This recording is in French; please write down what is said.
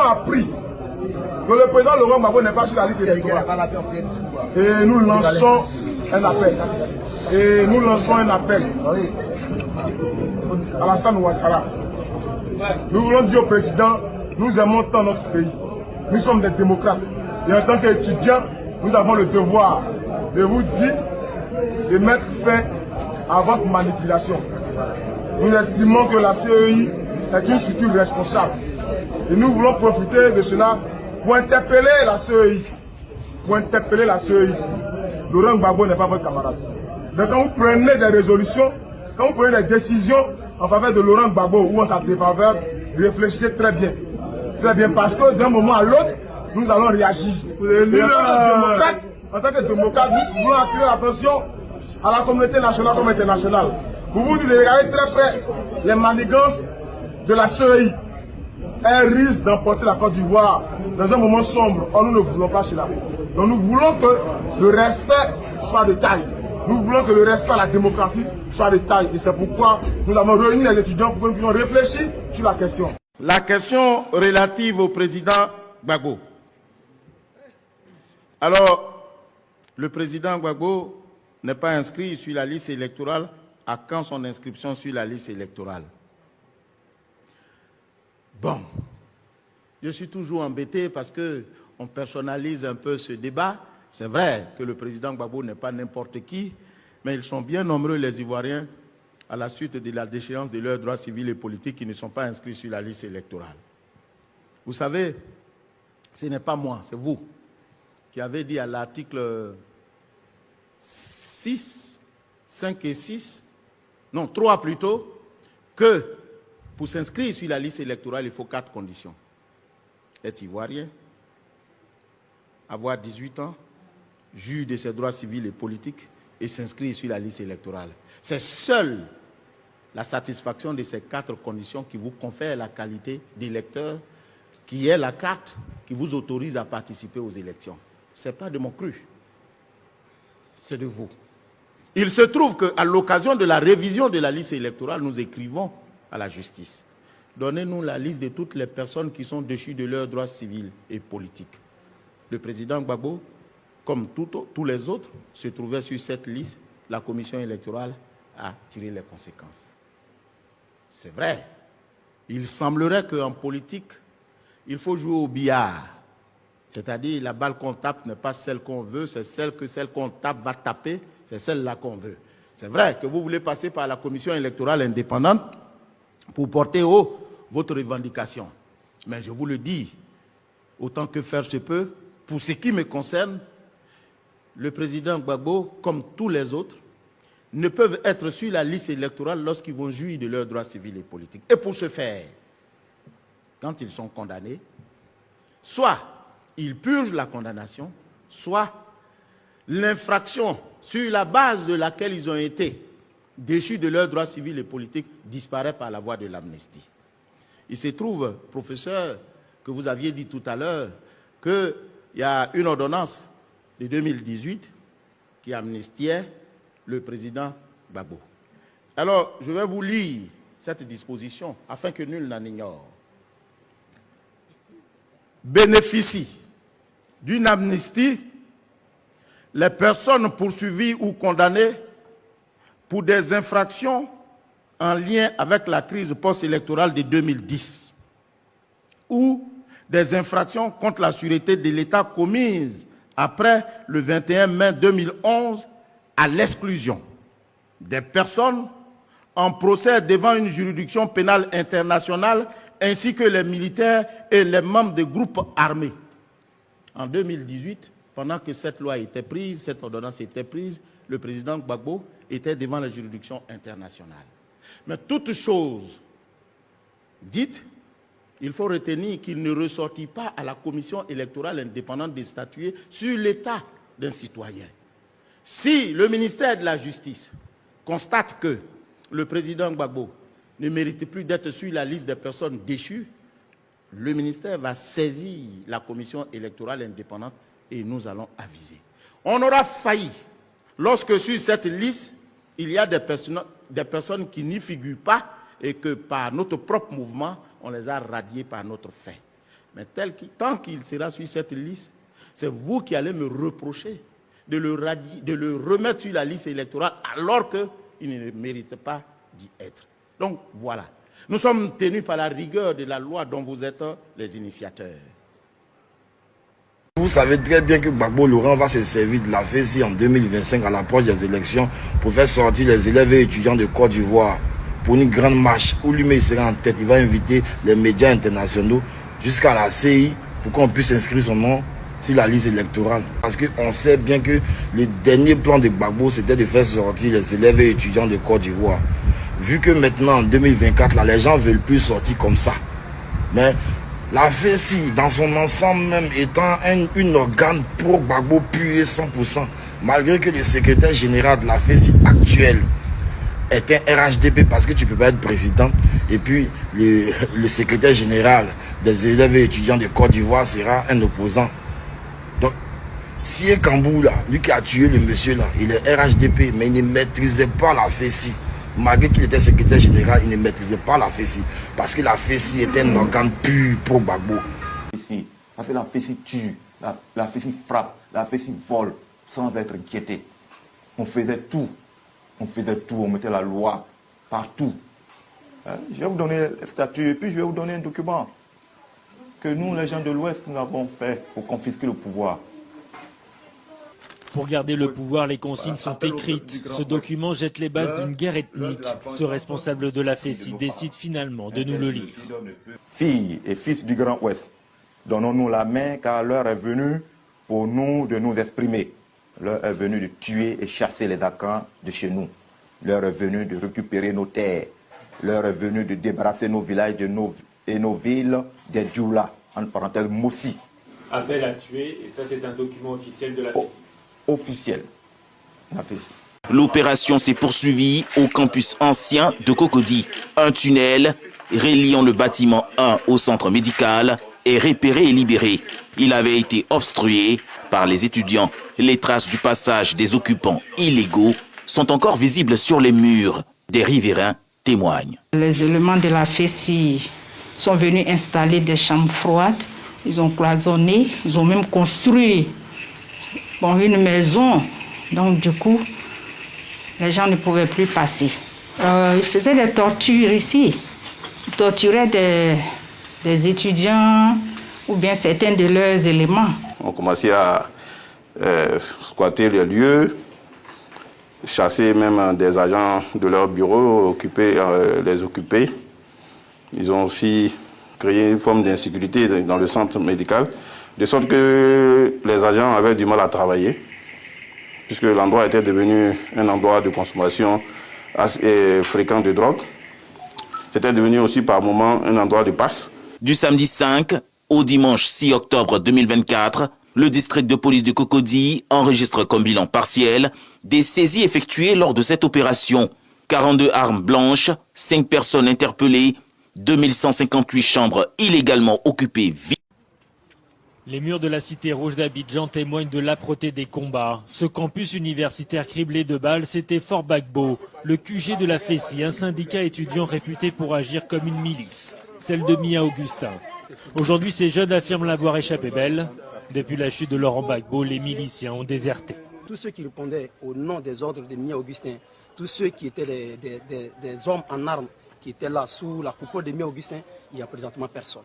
appris que le président Laurent Gbagbo n'est pas sur la liste électorale. Et nous lançons un appel. Et nous lançons un appel à Alassane Ouattara. Nous voulons dire au président, nous aimons tant notre pays. Nous sommes des démocrates. Et en tant qu'étudiants, nous avons le devoir de vous dire de mettre fin à votre manipulation. Nous estimons que la CEI est une structure responsable. Et nous voulons profiter de cela pour interpeller la CEI. Pour interpeller la CEI. Laurent Gbagbo n'est pas votre camarade. Donc quand vous prenez des résolutions, quand vous prenez des décisions en faveur de Laurent Gbagbo ou en sa défaveur, réfléchissez très bien. Très bien, parce que d'un moment à l'autre, nous allons réagir. En tant que démocrate, nous voulons attirer l'attention à la communauté nationale comme internationale. Vous vous dites de regarder très près les manigances de la CEI. Elle risque d'emporter la Côte d'Ivoire dans un moment sombre. Or, nous ne voulons pas cela. Donc nous voulons que le respect soit de taille. Nous voulons que le respect à la démocratie soit de taille. Et c'est pourquoi nous avons réuni les étudiants pour que nous puissions réfléchir sur la question. La question relative au président Gbagbo. Alors, le président Gbagbo n'est pas inscrit sur la liste électorale. À quand son inscription sur la liste électorale? Bon, je suis toujours embêté parce qu'on personnalise un peu ce débat. C'est vrai que le président Gbagbo n'est pas n'importe qui, mais ils sont bien nombreux, les Ivoiriens, à la suite de la déchéance de leurs droits civils et politiques qui ne sont pas inscrits sur la liste électorale. Vous savez, ce n'est pas moi, c'est vous qui avez dit à l'article 6, 5 et 6, non, 3 plutôt, que pour s'inscrire sur la liste électorale, il faut 4 conditions. Être ivoirien, avoir 18 ans, juge de ses droits civils et politiques et s'inscrire sur la liste électorale. C'est seule la satisfaction de ces 4 conditions qui vous confère la qualité d'électeur, qui est la carte qui vous autorise à participer aux élections. Ce n'est pas de mon cru, c'est de vous. Il se trouve qu'à l'occasion de la révision de la liste électorale, nous écrivons à la justice. Donnez-nous la liste de toutes les personnes qui sont déchues de leurs droits civils et politiques. Le président Gbagbo, comme tous les autres, se trouvait sur cette liste. La commission électorale a tiré les conséquences. C'est vrai. Il semblerait qu'en politique, il faut jouer au billard. C'est-à-dire la balle qu'on tape n'est pas celle qu'on veut, c'est celle qu'on tape va taper, c'est celle-là qu'on veut. C'est vrai que vous voulez passer par la commission électorale indépendante pour porter haut votre revendication. Mais je vous le dis, autant que faire se peut, pour ce qui me concerne, le président Gbagbo, comme tous les autres, ne peuvent être sur la liste électorale lorsqu'ils vont jouir de leurs droits civils et politiques. Et pour ce faire, quand ils sont condamnés, soit ils purgent la condamnation, soit l'infraction sur la base de laquelle ils ont été déchus de leurs droits civils et politiques disparaît par la voie de l'amnistie. Il se trouve, professeur, que vous aviez dit tout à l'heure, qu'il y a une ordonnance de 2018 qui amnistiait le président Gbagbo. Alors, je vais vous lire cette disposition afin que nul n'en ignore. Bénéficient d'une amnistie les personnes poursuivies ou condamnées pour des infractions en lien avec la crise post-électorale de 2010 ou des infractions contre la sûreté de l'État commises après le 21 mai 2011 à l'exclusion des personnes en procès devant une juridiction pénale internationale ainsi que les militaires et les membres de groupes armés. En 2018, pendant que cette loi était prise, cette ordonnance était prise, le président Gbagbo était devant la juridiction internationale. Mais toute chose dite, il faut retenir qu'il ne ressortit pas à la commission électorale indépendante de statuer sur l'état d'un citoyen. Si le ministère de la Justice constate que le président Gbagbo ne mérite plus d'être sur la liste des personnes déchues, le ministère va saisir la commission électorale indépendante et nous allons aviser. On aura failli lorsque sur cette liste, il y a des personnes qui n'y figurent pas et que par notre propre mouvement, on les a radiées par notre fait. Mais tant qu'il sera sur cette liste, c'est vous qui allez me reprocher de le remettre sur la liste électorale alors qu'il ne mérite pas d'y être. Donc voilà, nous sommes tenus par la rigueur de la loi dont vous êtes les initiateurs. Vous savez très bien que Gbagbo Laurent va se servir de la FESI en 2025 à l'approche des élections pour faire sortir les élèves et étudiants de Côte d'Ivoire pour une grande marche où lui-même sera en tête. Il va inviter les médias internationaux jusqu'à la CI pour qu'on puisse inscrire son nom sur la liste électorale. Parce qu'on sait bien que le dernier plan de Gbagbo, c'était de faire sortir les élèves et étudiants de Côte d'Ivoire. Vu que maintenant, en 2024, là, les gens ne veulent plus sortir comme ça. Mais la FESI, dans son ensemble même, étant un organe pro-Gbagbo pur et 100%, malgré que le secrétaire général de la FESI actuel est un RHDP, parce que tu ne peux pas être président, et puis le secrétaire général des élèves et étudiants de Côte d'Ivoire sera un opposant. Donc, si Kambou, là, lui qui a tué le monsieur, là, il est RHDP, mais il ne maîtrisait pas la FESI. Malgré qu'il était secrétaire général, il ne maîtrisait pas la FESI. Parce que la FESI était un organe pur pour Gbagbo. Parce que la FESI tue, la FESI frappe, la FESI vole, sans être inquiété. On faisait tout. On mettait la loi partout. Je vais vous donner le statut et puis je vais vous donner un document que nous, les gens de l'Ouest, nous avons fait pour confisquer le pouvoir. Pour garder le pouvoir, les consignes sont écrites. Ce document jette les bases d'une guerre ethnique. Ce responsable de la FESI décide finalement de nous le lire. Filles et fils du Grand Ouest, donnons-nous la main car l'heure est venue pour nous de nous exprimer. L'heure est venue de tuer et chasser les Dakans de chez nous. L'heure est venue de récupérer nos terres. L'heure est venue de débarrasser nos villages et nos villes des Djoula, entre parenthèses Mossi. Appel à tuer, et ça c'est un document officiel de la FESI. Officiel. La FESI. L'opération s'est poursuivie au campus ancien de Cocody. Un tunnel reliant le bâtiment 1 au centre médical est repéré et libéré. Il avait été obstrué par les étudiants. Les traces du passage des occupants illégaux sont encore visibles sur les murs. Des riverains témoignent. Les éléments de la FESI sont venus installer des chambres froides. Ils ont cloisonné, ils ont même construit une maison. Donc du coup, les gens ne pouvaient plus passer. Ils faisaient des tortures ici. Ils torturaient des étudiants ou bien certains de leurs éléments. On commençait à squatter les lieux, chasser même des agents de leur bureau, les occuper. Ils ont aussi créé une forme d'insécurité dans le centre médical, de sorte que les agents avaient du mal à travailler, puisque l'endroit était devenu un endroit de consommation assez fréquent de drogue. C'était devenu aussi par moments un endroit de passe. Du samedi 5 au dimanche 6 octobre 2024, le district de police de Cocody enregistre comme bilan partiel des saisies effectuées lors de cette opération. 42 armes blanches, 5 personnes interpellées, 2158 chambres illégalement occupées. Les murs de la cité rouge d'Abidjan témoignent de l'âpreté des combats. Ce campus universitaire criblé de balles, c'était Fort Gbagbo, le QG de la FESI, un syndicat étudiant réputé pour agir comme une milice, celle de Mia Augustin. Aujourd'hui, ces jeunes affirment l'avoir échappé belle. Depuis la chute de Laurent Gbagbo, les miliciens ont déserté. Tous ceux qui répondaient au nom des ordres de Mia Augustin, tous ceux qui étaient des hommes en armes, qui étaient là sous la coupole de Mia Augustin, il n'y a présentement personne.